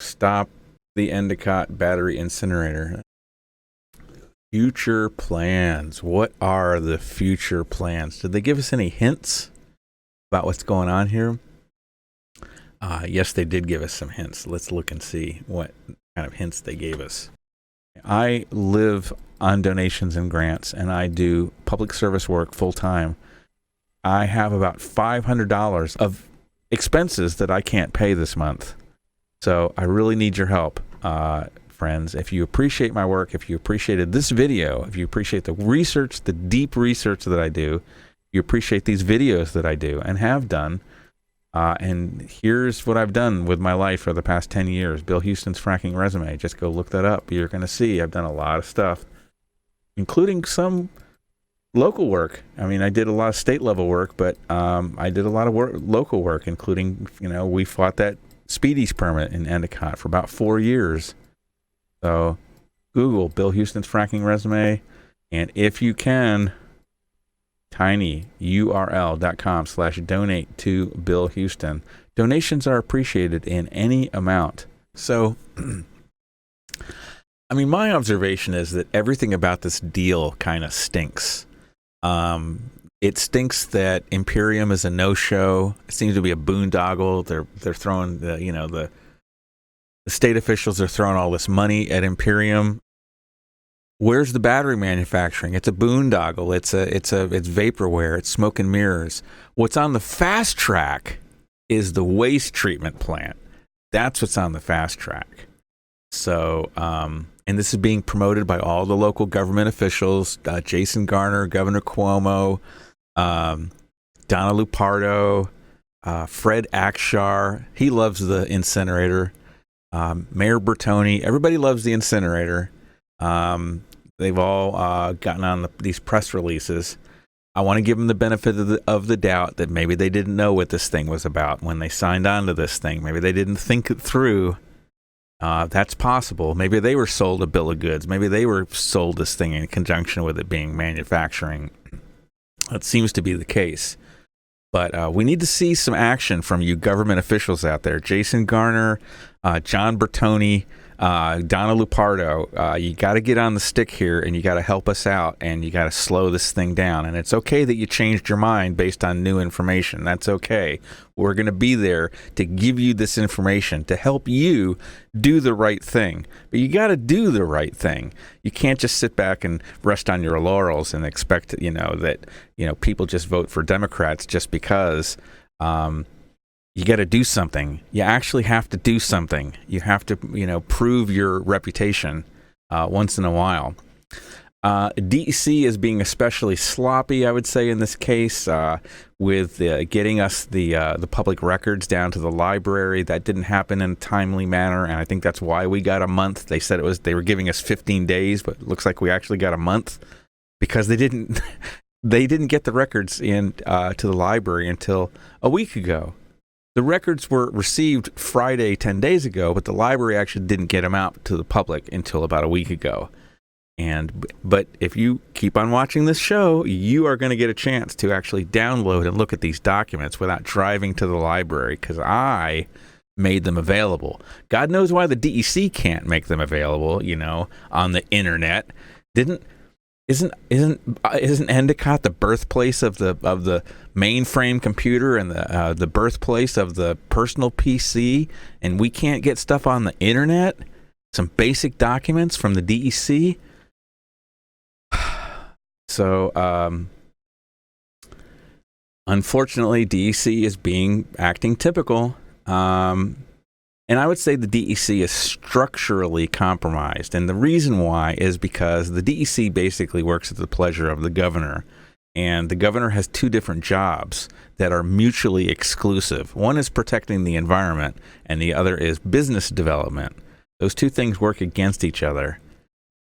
Stop the Endicott battery incinerator. Future plans. What are the future plans? Did they give us any hints about what's going on here? Yes, they did give us some hints. Let's look and see what kind of hints they gave us. I live on donations and grants, and I do public service work full time. I have about $500 of expenses that I can't pay this month. So I really need your help, friends. If you appreciate my work, if you appreciated this video, if you appreciate the research, the deep research that I do, you appreciate these videos that I do and have done, and here's what I've done with my life for the past 10 years. Bill Huston's fracking resume. Just go look that up. You're going to see I've done a lot of stuff, including some local work. I mean, I did a lot of state level work, but I did a lot of local work, including, we fought that Speedies permit in Endicott for about 4 years. So Google Bill Huston's fracking resume, and if you can, tinyurl.com/donate to Bill Huston. Donations are appreciated in any amount. So, I mean, my observation is that everything about this deal kind of stinks. It stinks that Imperium is a no-show. It seems to be a boondoggle. They're throwing the state officials are throwing all this money at Imperium. Where's the battery manufacturing? It's a boondoggle. It's vaporware. It's smoke and mirrors. What's on the fast track is the waste treatment plant. That's what's on the fast track. So, and this is being promoted by all the local government officials: Jason Garner, Governor Cuomo, Donna Lupardo, Fred Akshar. He loves the incinerator. Mayor Bertoni. Everybody loves the incinerator. They've all gotten on these press releases. I want to give them the benefit of the doubt that maybe they didn't know what this thing was about when they signed on to this thing. Maybe they didn't think it through. That's possible. Maybe they were sold a bill of goods. Maybe they were sold this thing in conjunction with it being manufacturing. That seems to be the case. But we need to see some action from you government officials out there. Jason Garner, John Bertoni, Donna Lupardo, you got to get on the stick here, and you got to help us out, and you got to slow this thing down. And it's okay that you changed your mind based on new information. That's okay. We're going to be there to give you this information to help you do the right thing. But you got to do the right thing. You can't just sit back and rest on your laurels and expect, that people just vote for Democrats just because. You got to do something. You actually have to do something. You have to, prove your reputation once in a while. DEC is being especially sloppy, I would say, in this case, with getting us the public records down to the library. That didn't happen in a timely manner, and I think that's why we got a month. They said they were giving us 15 days, but it looks like we actually got a month because they didn't get the records in to the library until a week ago. The records were received Friday, 10 days ago, but the library actually didn't get them out to the public until about a week ago. But if you keep on watching this show, you are going to get a chance to actually download and look at these documents without driving to the library, because I made them available. God knows why the DEC can't make them available, on the internet. Isn't Endicott the birthplace of the mainframe computer and the birthplace of the personal PC, and we can't get stuff on the internet? Some basic documents from the DEC. So, unfortunately, DEC is acting typical. And I would say the DEC is structurally compromised. And the reason why is because the DEC basically works at the pleasure of the governor. And the governor has two different jobs that are mutually exclusive. One is protecting the environment, and the other is business development. Those two things work against each other.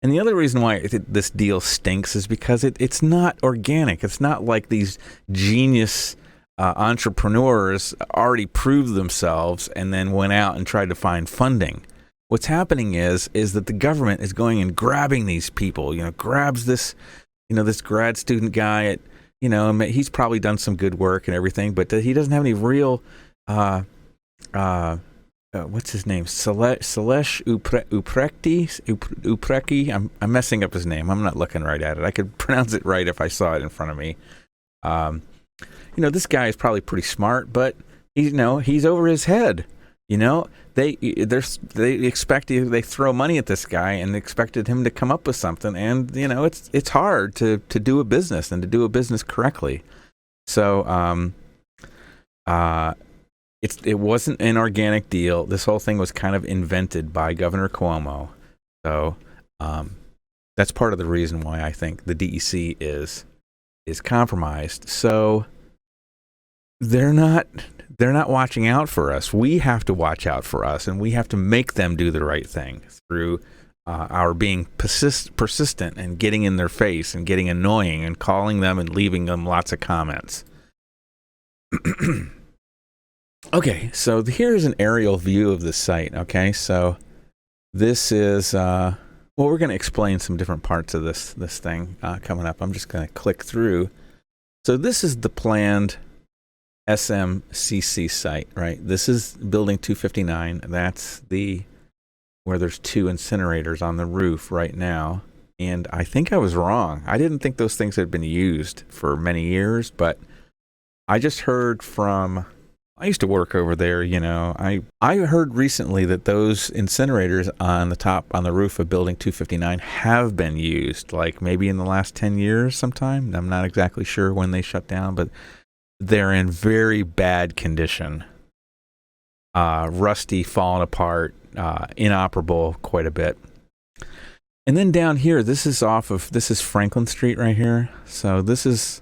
And the other reason why this deal stinks is because it's not organic. It's not like these genius entrepreneurs already proved themselves and then went out and tried to find funding. What's happening is that the government is going and grabbing these people, grabs this, this grad student guy at, he's probably done some good work and everything, but he doesn't have any real what's his name? Salesh Upreki. I'm messing up his name. I'm not looking right at it. I could pronounce it right if I saw it in front of me. Um, this guy is probably pretty smart, but he's over his head. They throw money at this guy and expected him to come up with something, and it's hard to do a business and to do a business correctly. So it wasn't an organic deal. This whole thing was kind of invented by Governor Cuomo. So that's part of the reason why I think the DEC is compromised. So they're not watching out for us. We have to watch out for us, and we have to make them do the right thing through our being persistent and getting in their face and getting annoying and calling them and leaving them lots of comments. Okay, so here's an aerial view of the site. Okay, so this is we're going to explain some different parts of this thing coming up. I'm just going to click through. So this is the planned SMCC site, right? This is building 259. That's where there's 2 incinerators on the roof right now. And I think I was wrong. I didn't think those things had been used for many years, but I just heard from, I used to work over there, I heard recently that those incinerators on the roof of building 259 have been used, like maybe in the last 10 years sometime. I'm not exactly sure when they shut down, but they're in very bad condition. Rusty, falling apart, inoperable quite a bit. And then down here, this is Franklin Street right here. So this is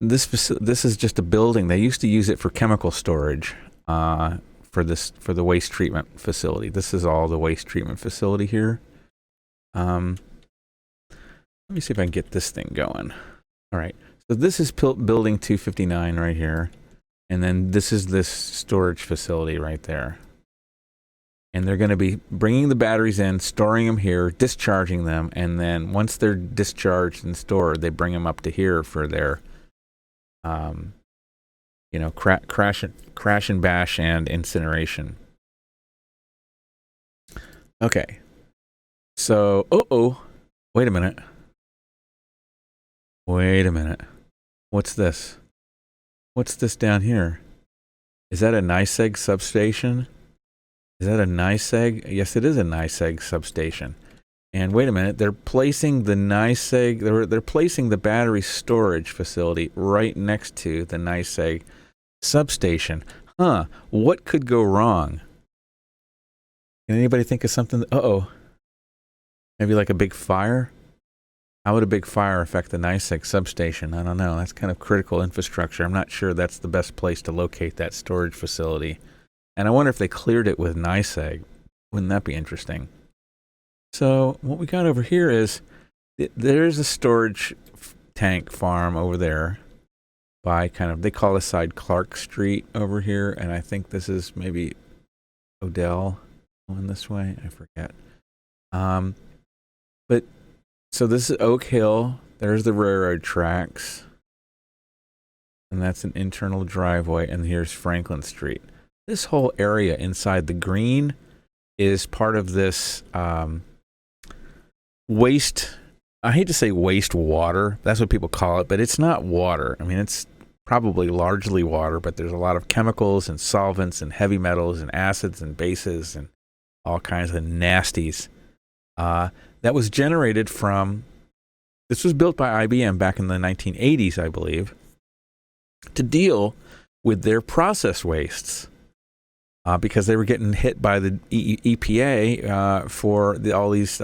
just a building. They used to use it for chemical storage for the waste treatment facility. This is all the waste treatment facility here. Let me see if I can get this thing going. All right. So this is building 259 right here. And then this is this storage facility right there. And they're going to be bringing the batteries in, storing them here, discharging them. And then once they're discharged and stored, they bring them up to here for their crash and bash and incineration. Okay. So, wait a minute. What's this? What's this down here? Is that a NYSEG substation? Is that a NYSEG? Yes, it is a NYSEG substation. And wait a minute, they're placing the NYSEG, they're placing the battery storage facility right next to the NYSEG substation. What could go wrong? Can anybody think of something? Maybe like a big fire? How would a big fire affect the NYSEG substation? I don't know. That's kind of critical infrastructure. I'm not sure that's the best place to locate that storage facility. And I wonder if they cleared it with NYSEG. Wouldn't that be interesting? So what we got over here is there's a storage tank farm over there by they call this side Clark Street over here. And I think this is maybe Odell going this way. I forget. But so this is Oak Hill. There's the railroad tracks. And that's an internal driveway. And here's Franklin Street. This whole area inside the green is part of this waste. I hate to say waste water. That's what people call it, but it's not water. I mean, it's probably largely water, but there's a lot of chemicals and solvents and heavy metals and acids and bases and all kinds of nasties. That was generated from, this was built by IBM back in the 1980s, I believe, to deal with their process wastes. Because they were getting hit by the EPA for all these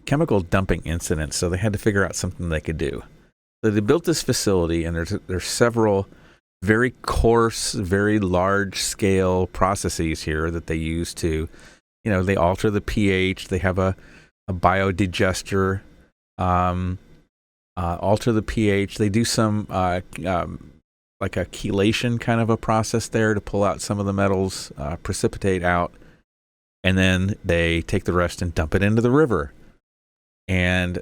chemical dumping incidents, so they had to figure out something they could do. So they built this facility, and there's several very coarse, very large-scale processes here that they use to, they alter the pH. They have a biodigester, alter the pH. They do some like a chelation kind of a process there to pull out some of the metals, precipitate out, and then they take the rest and dump it into the river. And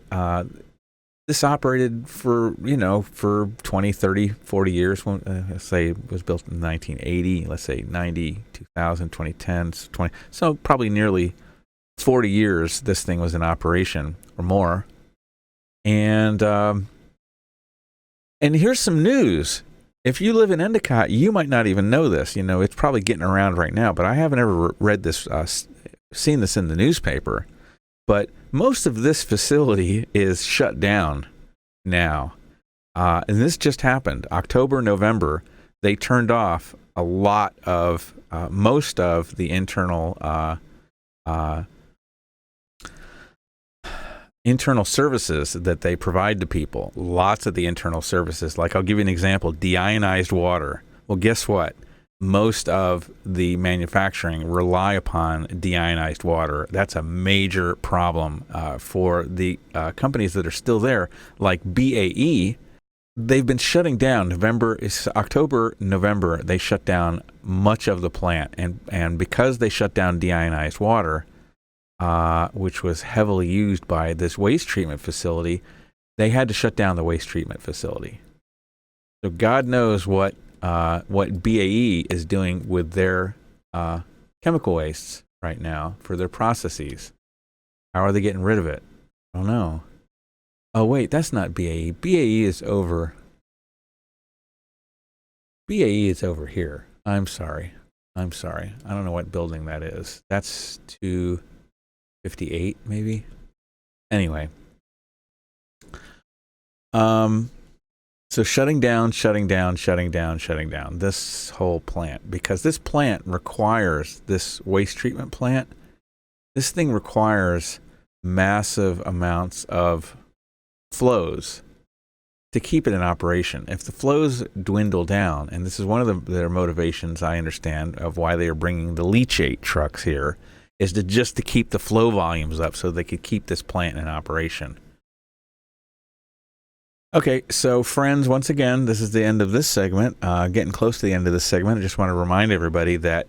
this operated for, for 20, 30, 40 years. Let's say it was built in 1980, let's say 90, 2000, 2010, 20. So probably nearly 40 years this thing was in operation or more. And here's some news. If you live in Endicott, you might not even know this. It's probably getting around right now, but I haven't ever read this, seen this in the newspaper. But most of this facility is shut down now. And this just happened. October, November, they turned off a lot of, most of the internal services that they provide to people. Lots of the internal services. Like, I'll give you an example, deionized water. Well, guess what? Most of the manufacturing rely upon deionized water. That's a major problem for the companies that are still there, like BAE. They've been shutting down. October, November, they shut down much of the plant. And because they shut down deionized water, which was heavily used by this waste treatment facility, they had to shut down the waste treatment facility. So God knows what BAE is doing with their chemical wastes right now for their processes. How are they getting rid of it? I don't know. Oh, wait, that's not BAE. BAE is over. BAE is over here. I'm sorry. I don't know what building that is. That's 258, maybe? Anyway. So shutting down this whole plant, because this plant requires, this waste treatment plant, this thing requires massive amounts of flows to keep it in operation. If the flows dwindle down, and this is one of their motivations, I understand, of why they are bringing the leachate trucks here, is to keep the flow volumes up so they could keep this plant in operation. Okay, so friends, once again, this is the end of this segment. Getting close to the end of this segment, I just want to remind everybody that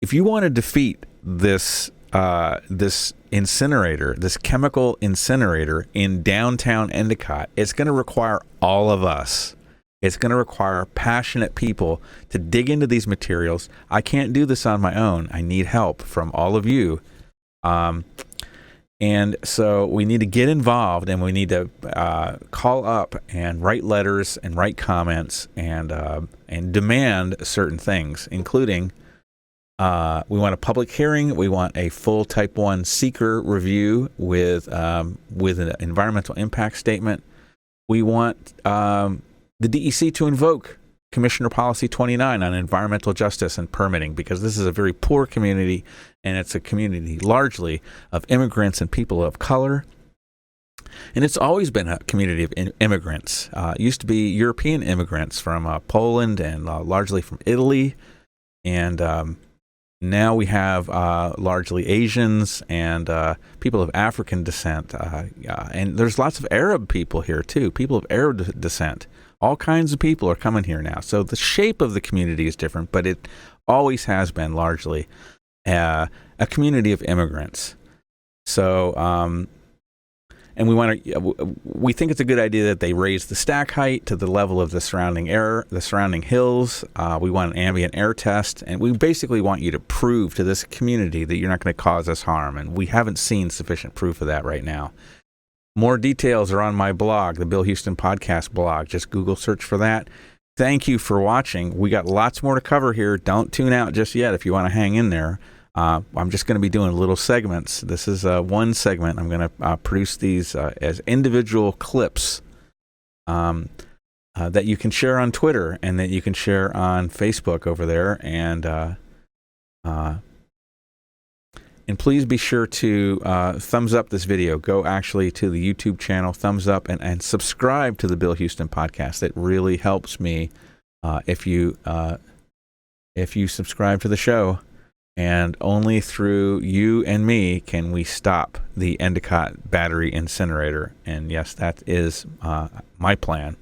if you want to defeat this incinerator, this chemical incinerator in downtown Endicott, it's going to require all of us. It's going to require passionate people to dig into these materials. I can't do this on my own. I need help from all of you. And so we need to get involved, and we need to call up and write letters and write comments and demand certain things, including we want a public hearing. We want a full Type 1 seeker review with an environmental impact statement. We want the DEC to invoke Commissioner Policy 29 on environmental justice and permitting, because this is a very poor community, and it's a community largely of immigrants and people of color. And it's always been a community of immigrants. It used to be European immigrants from Poland and largely from Italy. And now we have largely Asians and people of African descent. And there's lots of Arab people here, too, people of Arab descent. All kinds of people are coming here now. So the shape of the community is different, but it always has been largely a community of immigrants. So, and we think it's a good idea that they raise the stack height to the level of the surrounding hills. We want an ambient air test, and we basically want you to prove to this community that you're not going to cause us harm, and we haven't seen sufficient proof of that right now. More details are on my blog, the Bill Huston Podcast blog. Just Google search for that. Thank you for watching. We got lots more to cover here. Don't tune out just yet if you want to hang in there. I'm just going to be doing little segments. This is one segment. I'm going to produce these as individual clips that you can share on Twitter and that you can share on Facebook over there. And please be sure to thumbs up this video. Go actually to the YouTube channel, thumbs up, and subscribe to the Bill Huston Podcast. It really helps me if you subscribe to the show. And only through you and me can we stop the Endicott battery incinerator. And yes, that is my plan,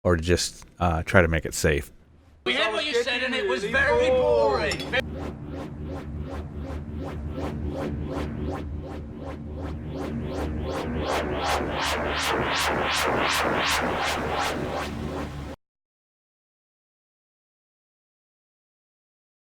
or just try to make it safe. We heard what you said, and it was very boring.